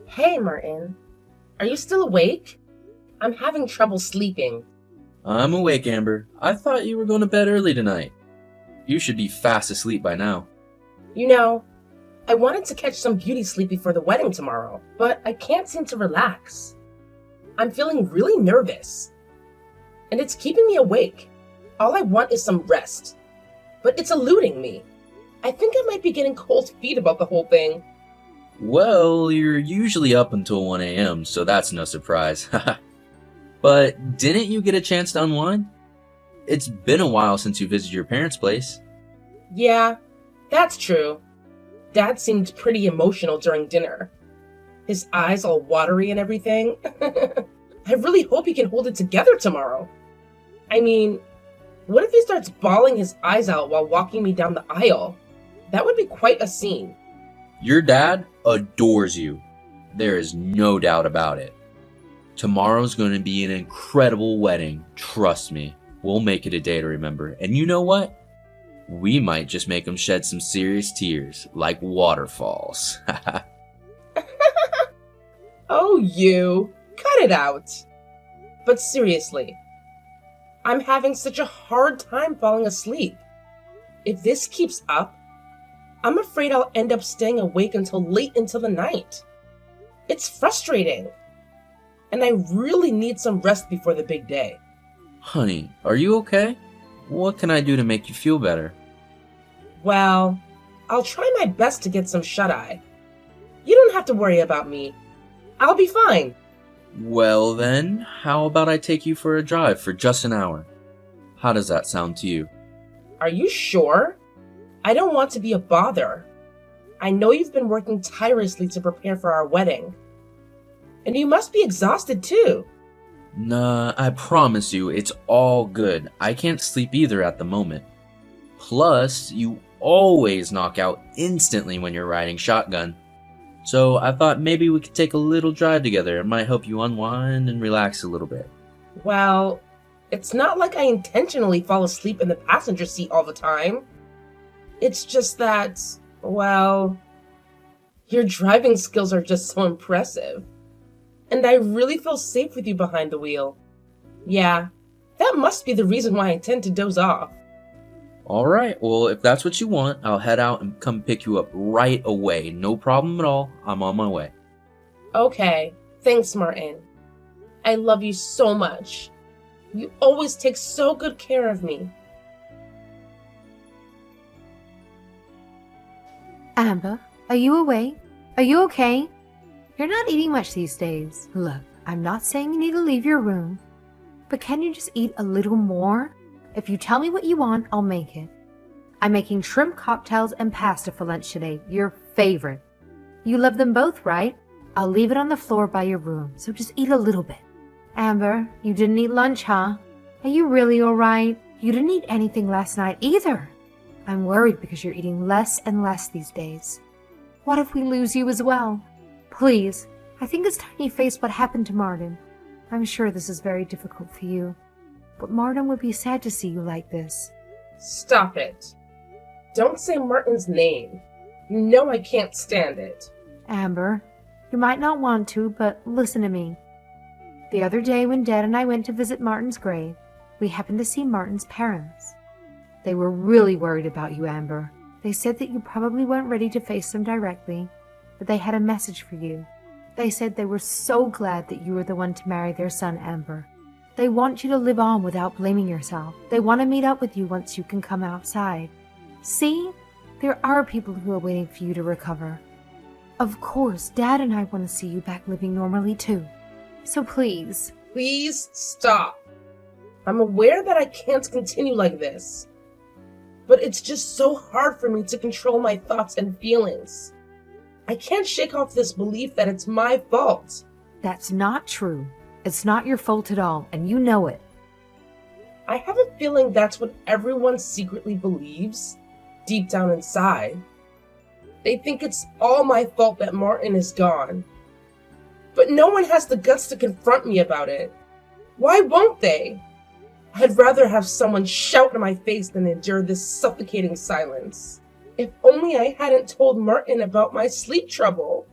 Hey, Martin. Are you still awake? I'm having trouble sleeping. I'm awake, Amber. I thought you were going to bed early tonight. You should be fast asleep by now. You know, I wanted to catch some beauty sleep before the wedding tomorrow, but I can't seem to relax. I'm feeling really nervous, and it's keeping me awake. All I want is some rest, but it's eluding me. I think I might be getting cold feet about the whole thing. Well, you're usually up until 1 a.m., so that's no surprise. But didn't you get a chance to unwind? It's been a while since you visited your parents' place. Yeah, that's true. Dad seemed pretty emotional during dinner. His eyes all watery and everything. I really hope he can hold it together tomorrow. I mean, what if he starts bawling his eyes out while walking me down the aisle? That would be quite a scene. Your dad adores you. There is no doubt about it. Tomorrow's going to be an incredible wedding. Trust me. We'll make it a day to remember. And you know what? We might just make him shed some serious tears, like waterfalls. Oh, you. Cut it out. But seriously, I'm having such a hard time falling asleep. If this keeps up, I'm afraid I'll end up staying awake until late into the night. It's frustrating. And I really need some rest before the big day. Honey, are you okay? What can I do to make you feel better? Well, I'll try my best to get some shut-eye. You don't have to worry about me. I'll be fine. Well then, how about I take you for a drive for just an hour? How does that sound to you? Are you sure? I don't want to be a bother. I know you've been working tirelessly to prepare for our wedding. And you must be exhausted too. Nah, I promise you, it's all good. I can't sleep either at the moment. Plus, you always knock out instantly when you're riding shotgun. So I thought maybe we could take a little drive together. It might help you unwind and relax a little bit. Well, it's not like I intentionally fall asleep in the passenger seat all the time. It's just that, well, your driving skills are just so impressive. And I really feel safe with you behind the wheel. Yeah, that must be the reason why I tend to doze off. Alright, well, if that's what you want, I'll head out and come pick you up right away. No problem at all. I'm on my way. Okay, thanks, Martin. I love you so much. You always take so good care of me. Amber, are you awake? Are you okay? You're not eating much these days. Look, I'm not saying you need to leave your room, but can you just eat a little more? If you tell me what you want, I'll make it. I'm making shrimp cocktails and pasta for lunch today, your favorite. You love them both, right? I'll leave it on the floor by your room, so just eat a little bit. Amber, you didn't eat lunch, huh? Are you really all right? You didn't eat anything last night either. I'm worried because you're eating less and less these days. What if we lose you as well? Please, I think it's time you face what happened to Martin. I'm sure this is very difficult for you, but Martin would be sad to see you like this. Stop it. Don't say Martin's name. You know I can't stand it. Amber, you might not want to, but listen to me. The other day when Dad and I went to visit Martin's grave, we happened to see Martin's parents. They were really worried about you, Amber. They said that you probably weren't ready to face them directly, but they had a message for you. They said they were so glad that you were the one to marry their son, Amber. They want you to live on without blaming yourself. They want to meet up with you once you can come outside. See? There are people who are waiting for you to recover. Of course, Dad and I want to see you back living normally too. So please. Please stop. I'm aware that I can't continue like this, but it's just so hard for me to control my thoughts and feelings. I can't shake off this belief that it's my fault. That's not true. It's not your fault at all, and you know it. I have a feeling that's what everyone secretly believes, deep down inside. They think it's all my fault that Martin is gone. But no one has the guts to confront me about it. Why won't they? I'd rather have someone shout in my face than endure this suffocating silence. If only I hadn't told Martin about my sleep trouble.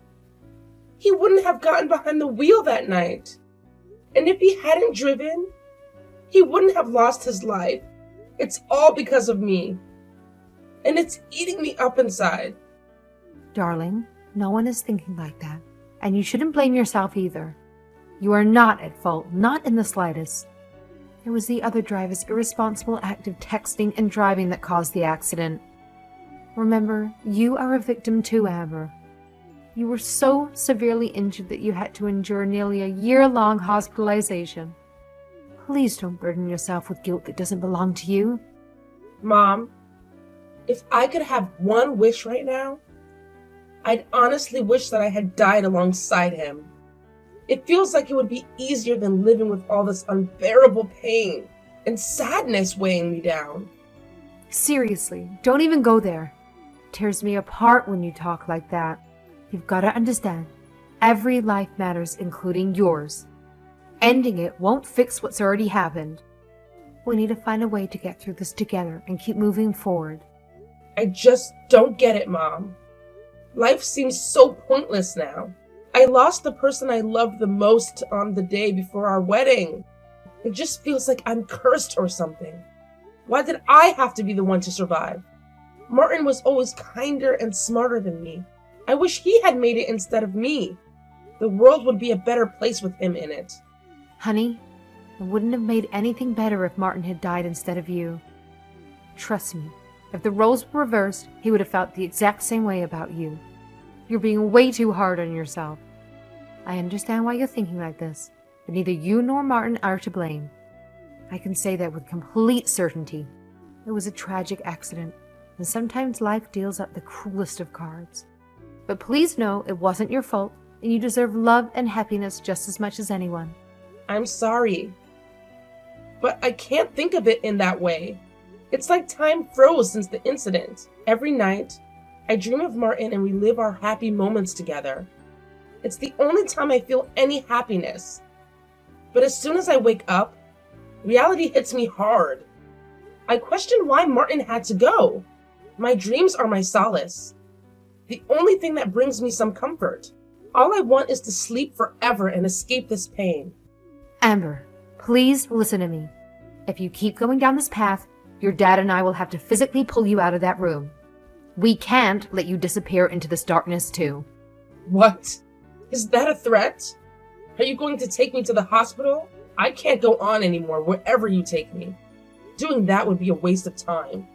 he wouldn't have gotten behind the wheel that night. And if he hadn't driven, he wouldn't have lost his life. It's all because of me. And it's eating me up inside. Darling, no one is thinking like that. And you shouldn't blame yourself either. You are not at fault, not in the slightest. It was the other driver's irresponsible act of texting and driving that caused the accident. Remember, you are a victim too, Amber. You were so severely injured that you had to endure nearly a year-long hospitalization. Please don't burden yourself with guilt that doesn't belong to you. Mom, if I could have one wish right now, I'd honestly wish that I had died alongside him. It feels like it would be easier than living with all this unbearable pain and sadness weighing me down. Seriously, don't even go there. It tears me apart when you talk like that. You've got to understand, every life matters, including yours. Ending it won't fix what's already happened. We need to find a way to get through this together and keep moving forward. I just don't get it, Mom. Life seems so pointless now. I lost the person I loved the most on the day before our wedding. It just feels like I'm cursed or something. Why did I have to be the one to survive? Martin was always kinder and smarter than me. I wish he had made it instead of me. The world would be a better place with him in it. Honey, it wouldn't have made anything better if Martin had died instead of you. Trust me, if the roles were reversed, he would have felt the exact same way about you. You're being way too hard on yourself. I understand why you're thinking like this, but neither you nor Martin are to blame. I can say that with complete certainty. It was a tragic accident, and sometimes life deals out the cruelest of cards. But please know it wasn't your fault, and you deserve love and happiness just as much as anyone. I'm sorry, but I can't think of it in that way. It's like time froze since the incident. Every night, I dream of Martin and we live our happy moments together. It's the only time I feel any happiness. But as soon as I wake up, reality hits me hard. I question why Martin had to go. My dreams are my solace. The only thing that brings me some comfort. All I want is to sleep forever and escape this pain. Amber, please listen to me. If you keep going down this path, your dad and I will have to physically pull you out of that room. We can't let you disappear into this darkness too. What? Is that a threat? Are you going to take me to the hospital? I can't go on anymore wherever you take me. Doing that would be a waste of time.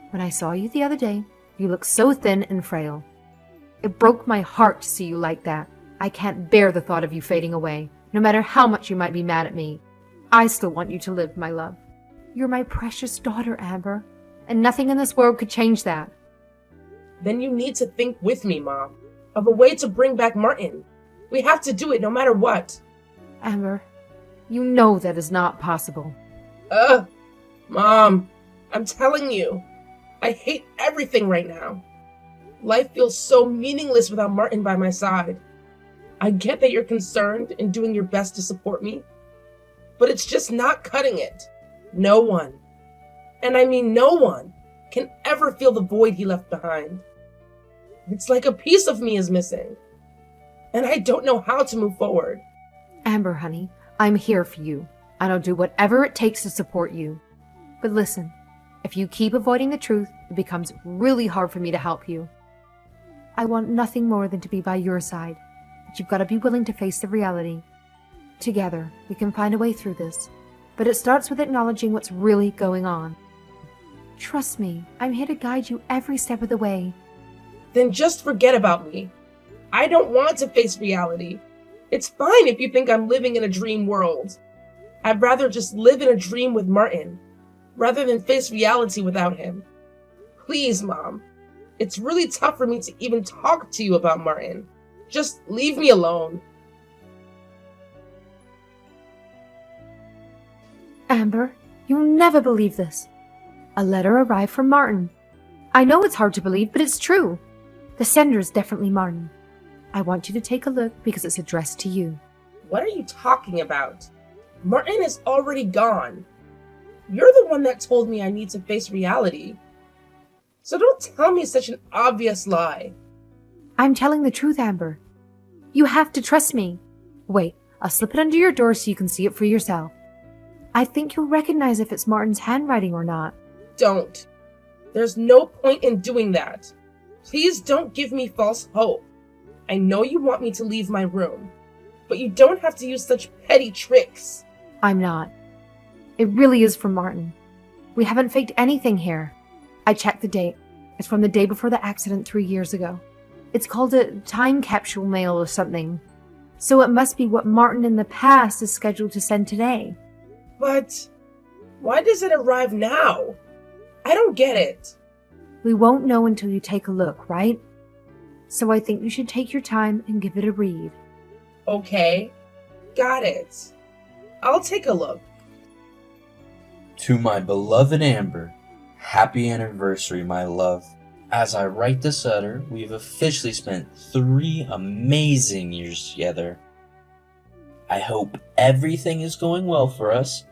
When I saw you the other day, you looked so thin and frail. It broke my heart to see you like that. I can't bear the thought of you fading away, no matter how much you might be mad at me. I still want you to live, my love. You're my precious daughter, Amber, and nothing in this world could change that. Then you need to think with me, Mom, of a way to bring back Martin. We have to do it no matter what. Amber, you know that is not possible. Mom, I'm telling you, I hate everything right now. Life feels so meaningless without Martin by my side. I get that you're concerned and doing your best to support me, but it's just not cutting it. No one, and I mean no one, can ever fill the void he left behind. It's like a piece of me is missing, and I don't know how to move forward. Amber, honey, I'm here for you, and I'll do whatever it takes to support you. But listen, if you keep avoiding the truth, it becomes really hard for me to help you. I want nothing more than to be by your side, but you've got to be willing to face the reality. Together, we can find a way through this, but it starts with acknowledging what's really going on. Trust me, I'm here to guide you every step of the way. Then just forget about me. I don't want to face reality. It's fine if you think I'm living in a dream world. I'd rather just live in a dream with Martin, rather than face reality without him. Please, Mom. It's really tough for me to even talk to you about Martin. Just leave me alone. Amber, you'll never believe this. A letter arrived from Martin. I know it's hard to believe, but it's true. The sender is definitely Martin. I want you to take a look because it's addressed to you. What are you talking about? Martin is already gone. You're the one that told me I need to face reality. So don't tell me such an obvious lie. I'm telling the truth, Amber. You have to trust me. Wait, I'll slip it under your door so you can see it for yourself. I think you'll recognize if it's Martin's handwriting or not. Don't. There's no point in doing that. Please don't give me false hope. I know you want me to leave my room, but you don't have to use such petty tricks. I'm not. It really is from Martin. We haven't faked anything here. I checked the date. It's from the day before the accident 3 years ago. It's called a time capsule mail or something. So it must be what Martin in the past is scheduled to send today. But why does it arrive now? I don't get it. We won't know until you take a look, right? So I think you should take your time and give it a read. Okay, got it. I'll take a look. To my beloved Amber, happy anniversary, my love. As I write this letter, we've officially spent 3 amazing years together. I hope everything is going well for us.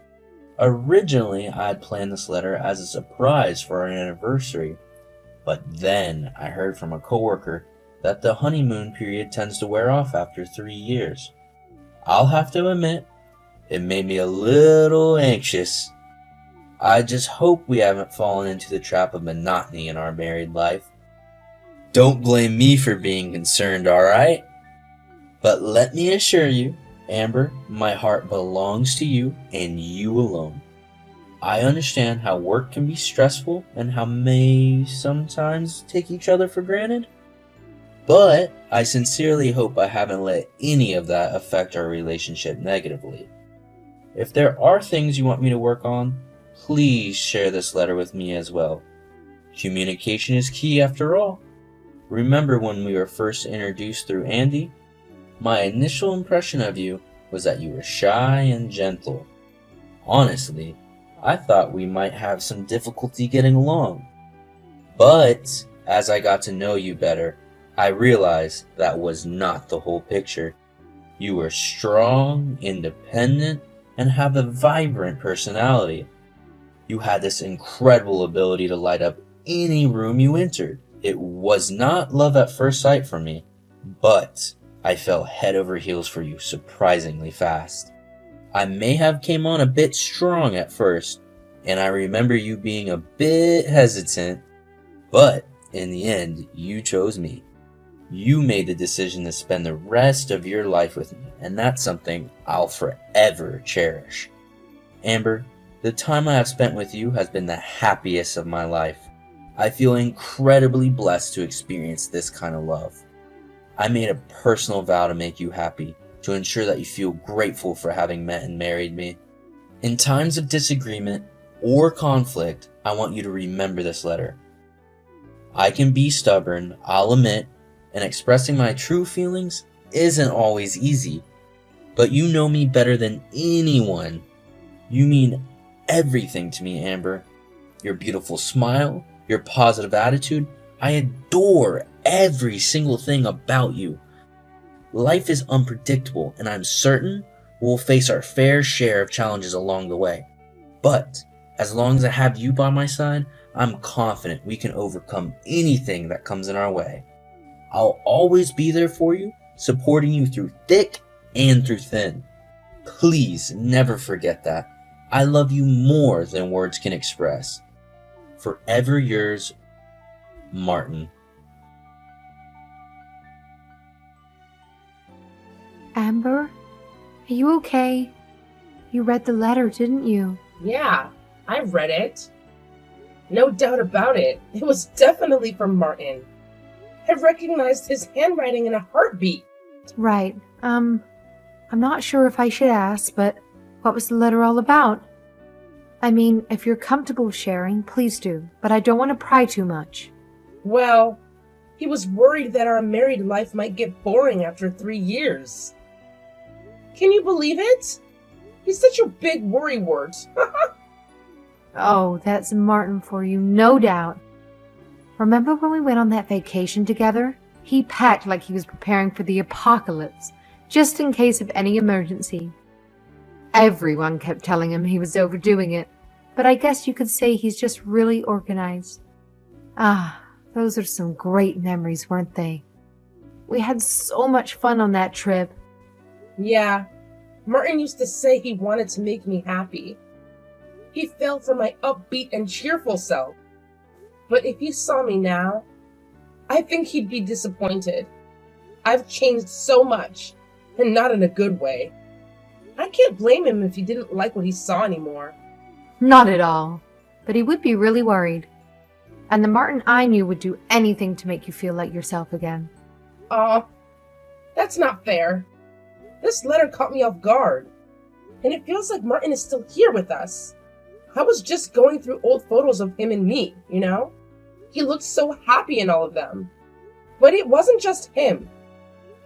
Originally, I had planned this letter as a surprise for our anniversary, but then I heard from a coworker that the honeymoon period tends to wear off after 3 years. I'll have to admit, it made me a little anxious. I just hope we haven't fallen into the trap of monotony in our married life. Don't blame me for being concerned, alright? But let me assure you, Amber, my heart belongs to you and you alone. I understand how work can be stressful and how may sometimes take each other for granted. But I sincerely hope I haven't let any of that affect our relationship negatively. If there are things you want me to work on, please share this letter with me as well. Communication is key after all. Remember when we were first introduced through Andy? My initial impression of you was that you were shy and gentle. Honestly, I thought we might have some difficulty getting along. But as I got to know you better, I realized that was not the whole picture. You were strong, independent, and have a vibrant personality. You had this incredible ability to light up any room you entered. It was not love at first sight for me, but I fell head over heels for you surprisingly fast. I may have came on a bit strong at first, and I remember you being a bit hesitant, but in the end, you chose me. You made the decision to spend the rest of your life with me, and that's something I'll forever cherish. Amber, the time I have spent with you has been the happiest of my life. I feel incredibly blessed to experience this kind of love. I made a personal vow to make you happy, to ensure that you feel grateful for having met and married me. In times of disagreement or conflict, I want you to remember this letter. I can be stubborn, I'll admit, and expressing my true feelings isn't always easy. But you know me better than anyone. You mean everything to me, Amber. Your beautiful smile, your positive attitude, I adore every single thing about you. Life is unpredictable, and I'm certain we'll face our fair share of challenges along the way. But as long as I have you by my side, I'm confident we can overcome anything that comes in our way. I'll always be there for you, supporting you through thick and through thin. Please never forget that. I love you more than words can express. Forever yours, Martin. Amber, are you okay? You read the letter, didn't you? Yeah, I read it. No doubt about it. It was definitely from Martin. I recognized his handwriting in a heartbeat. Right. I'm not sure if I should ask, but what was the letter all about? I mean, if you're comfortable sharing, please do, but I don't want to pry too much. Well, he was worried that our married life might get boring after 3 years. Can you believe it? He's such a big worrywart. Oh, that's Martin for you, no doubt. Remember when we went on that vacation together? He packed like he was preparing for the apocalypse, just in case of any emergency. Everyone kept telling him he was overdoing it, but I guess you could say he's just really organized. Ah, those are some great memories, weren't they? We had so much fun on that trip. Yeah, Martin used to say he wanted to make me happy. He fell for my upbeat and cheerful self. But if he saw me now, I think he'd be disappointed. I've changed so much, and not in a good way. I can't blame him if he didn't like what he saw anymore. Not at all. But he would be really worried. And the Martin I knew would do anything to make you feel like yourself again. Aw, that's not fair. This letter caught me off guard. And it feels like Martin is still here with us. I was just going through old photos of him and me, you know? He looked so happy in all of them. But it wasn't just him.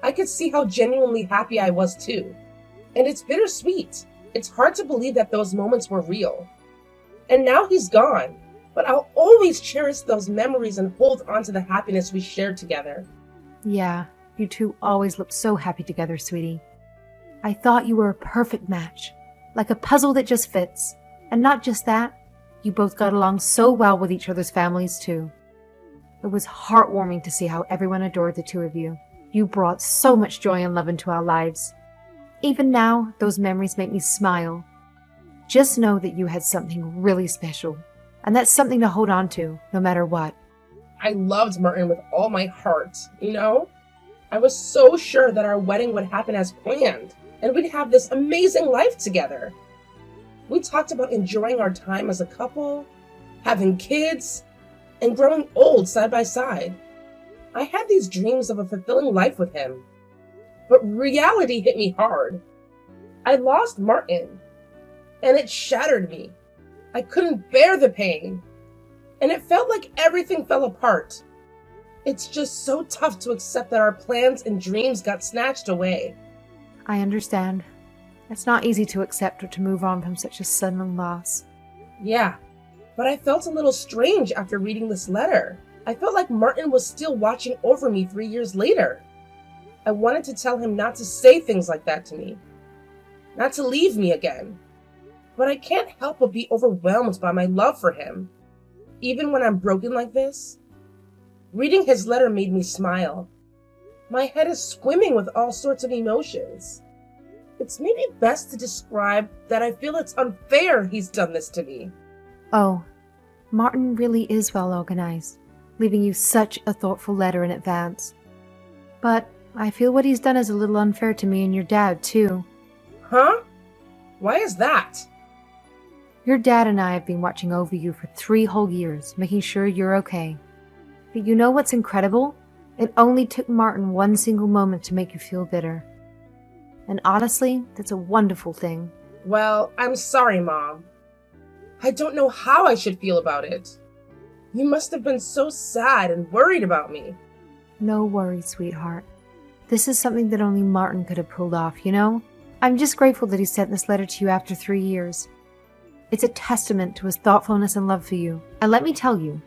I could see how genuinely happy I was too. And it's bittersweet. It's hard to believe that those moments were real. And now he's gone. But I'll always cherish those memories and hold on to the happiness we shared together. Yeah, you two always looked so happy together, sweetie. I thought you were a perfect match. Like a puzzle that just fits. And not just that, you both got along so well with each other's families too. It was heartwarming to see how everyone adored the two of you. You brought so much joy and love into our lives. Even now, those memories make me smile. Just know that you had something really special, and that's something to hold on to, no matter what. I loved Martin with all my heart, you know? I was so sure that our wedding would happen as planned, and we'd have this amazing life together. We talked about enjoying our time as a couple, having kids, and growing old side by side. I had these dreams of a fulfilling life with him. But reality hit me hard. I lost Martin, and it shattered me. I couldn't bear the pain, and it felt like everything fell apart. It's just so tough to accept that our plans and dreams got snatched away. I understand. It's not easy to accept or to move on from such a sudden loss. Yeah, but I felt a little strange after reading this letter. I felt like Martin was still watching over me 3 years later. I wanted to tell him not to say things like that to me, not to leave me again. But I can't help but be overwhelmed by my love for him. Even when I'm broken like this, reading his letter made me smile. My head is swimming with all sorts of emotions. It's maybe best to describe that I feel it's unfair he's done this to me. Oh, Martin really is well organized, leaving you such a thoughtful letter in advance. But I feel what he's done is a little unfair to me and your dad, too. Huh? Why is that? Your dad and I have been watching over you for 3 whole years, making sure you're okay. But you know what's incredible? It only took Martin one single moment to make you feel bitter. And honestly, that's a wonderful thing. Well, I'm sorry, Mom. I don't know how I should feel about it. You must have been so sad and worried about me. No worries, sweetheart. This is something that only Martin could have pulled off, you know? I'm just grateful that he sent this letter to you after 3 years. It's a testament to his thoughtfulness and love for you. And let me tell you,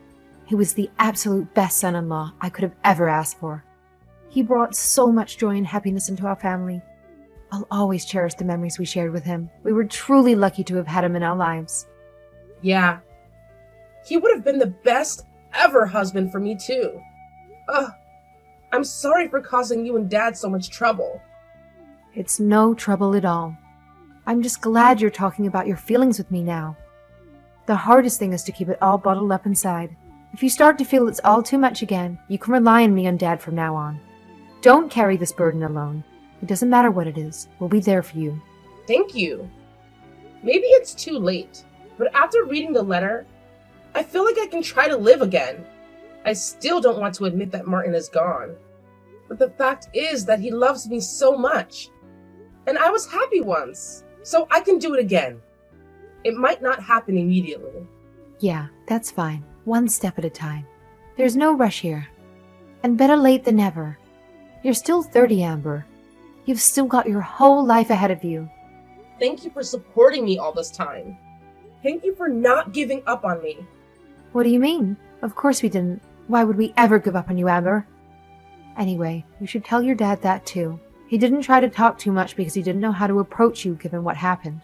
he was the absolute best son-in-law I could have ever asked for. He brought so much joy and happiness into our family. I'll always cherish the memories we shared with him. We were truly lucky to have had him in our lives. Yeah. He would have been the best ever husband for me, too. Ugh. I'm sorry for causing you and Dad so much trouble. It's no trouble at all. I'm just glad you're talking about your feelings with me now. The hardest thing is to keep it all bottled up inside. If you start to feel it's all too much again, you can rely on me and Dad from now on. Don't carry this burden alone. It doesn't matter what it is. We'll be there for you. Thank you. Maybe it's too late, but after reading the letter, I feel like I can try to live again. I still don't want to admit that Martin is gone. But the fact is that he loves me so much. And I was happy once, so I can do it again. It might not happen immediately. Yeah, that's fine. One step at a time. There's no rush here. And better late than never. You're still 30, Amber. You've still got your whole life ahead of you. Thank you for supporting me all this time. Thank you for not giving up on me. What do you mean? Of course we didn't. Why would we ever give up on you, Amber? Anyway, you should tell your dad that too. He didn't try to talk too much because he didn't know how to approach you given what happened.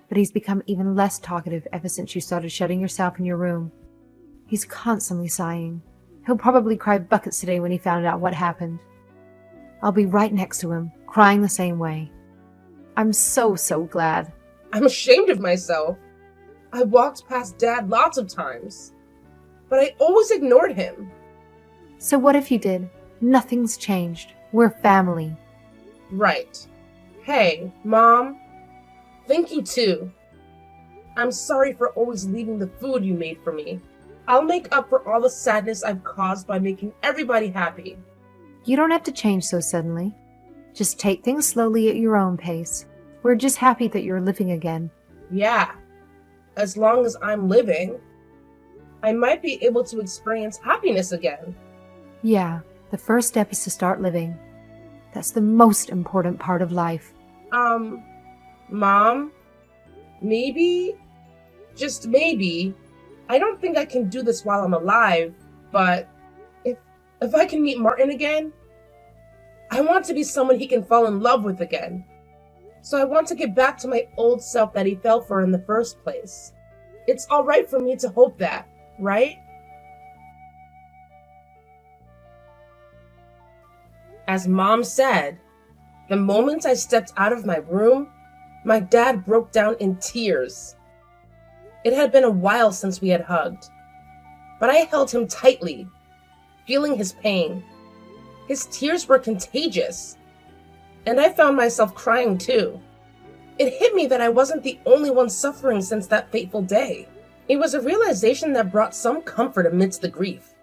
But he's become even less talkative ever since you started shutting yourself in your room. He's constantly sighing. He'll probably cry buckets today when he found out what happened. I'll be right next to him, crying the same way. I'm so glad. I'm ashamed of myself. I walked past Dad lots of times, but I always ignored him. So what if you did? Nothing's changed. We're family. Right. Hey, Mom. Thank you too. I'm sorry for always leaving the food you made for me. I'll make up for all the sadness I've caused by making everybody happy. You don't have to change so suddenly. Just take things slowly at your own pace. We're just happy that you're living again. Yeah. As long as I'm living, I might be able to experience happiness again. Yeah, the first step is to start living. That's the most important part of life. Mom? Maybe, just maybe, I don't think I can do this while I'm alive, but if I can meet Martin again, I want to be someone he can fall in love with again. So I want to get back to my old self that he fell for in the first place. It's all right for me to hope that, right? As Mom said, the moment I stepped out of my room, my dad broke down in tears. It had been a while since we had hugged, but I held him tightly, feeling his pain. His tears were contagious, and I found myself crying too. It hit me that I wasn't the only one suffering since that fateful day. It was a realization that brought some comfort amidst the grief.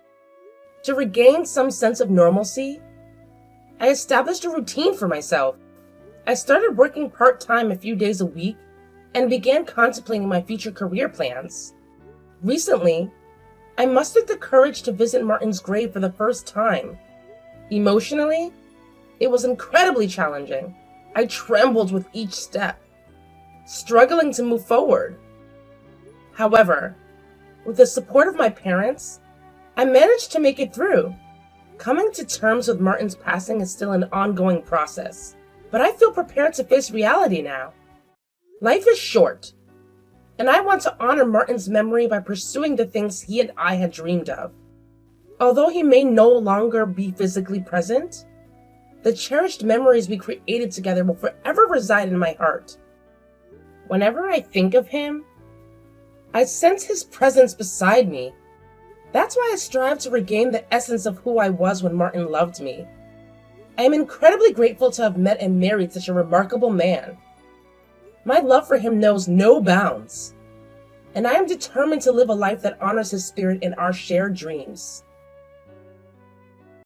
To regain some sense of normalcy, I established a routine for myself. I started working part-time a few days a week and began contemplating my future career plans. Recently, I mustered the courage to visit Martin's grave for the first time. Emotionally, it was incredibly challenging. I trembled with each step, struggling to move forward. However, with the support of my parents, I managed to make it through. Coming to terms with Martin's passing is still an ongoing process, but I feel prepared to face reality now. Life is short, and I want to honor Martin's memory by pursuing the things he and I had dreamed of. Although he may no longer be physically present, the cherished memories we created together will forever reside in my heart. Whenever I think of him, I sense his presence beside me. That's why I strive to regain the essence of who I was when Martin loved me. I am incredibly grateful to have met and married such a remarkable man. My love for him knows no bounds, and I am determined to live a life that honors his spirit and our shared dreams.